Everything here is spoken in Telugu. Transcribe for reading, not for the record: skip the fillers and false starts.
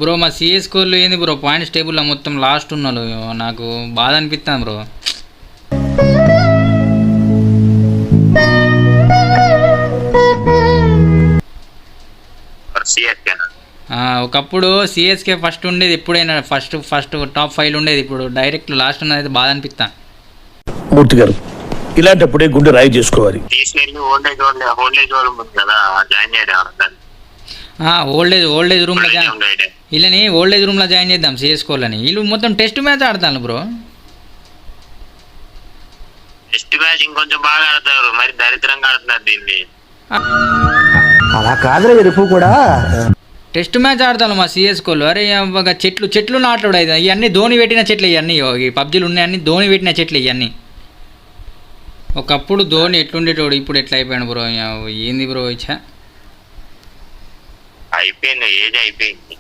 బ్రో మా సిఎస్ కోర్లు ఏంది బ్రో పాయింట్స్ టేబుల్లో మొత్తం లాస్ట్ ఉన్నాడు. నాకు బాధ అనిపిస్తుంది బ్రో. ఒకప్పుడు సిఎస్కే ఫస్ట్ ఉండేది, ఎప్పుడైనా ఫస్ట్ టాప్ 5 ఉండేది. ఇప్పుడు డైరెక్ట్ లాస్ట్ ఉన్నది, బాధ అనిపిస్తా. మూర్తి గారు ఇలాంటప్పుడే గుండె రాయి చేసుకోవాలి. ఓల్డేజ్ రూమ్ లో వీళ్ళని ఓల్డేజ్ రూమ్ లో జాయిన్ చేద్దాం సిఎస్కోలని. వీళ్ళు మొత్తం టెస్ట్ మ్యాచ్ ఆడతాను బ్రో. టెస్ట్ మ్యాచ్ ఇంకొంచెం బాగా ఆడతారు, మరి దరిద్రంగా ఆడుతున్నారు దీన్ని. అలా కాదులే ఎరుపు కూడా టెస్ట్ మ్యాచ్ ఆడతాను మా సిఎస్కోలు. అరే చెట్లు నాటడు అయితే ఇవన్నీ ధోని పెట్టిన చెట్లు, ఇవన్నీ ఈ పబ్జీలు ఉన్నాయన్నీ ధోని పెట్టిన చెట్లు ఇవన్నీ. ఒకప్పుడు ధోని ఎట్లుండేటోడు, ఇప్పుడు ఎట్లా అయిపోయాడు బ్రో. ఏంది బ్రో ఇచ్చా అయిపోయింది, ఏజ్ అయిపోయింది.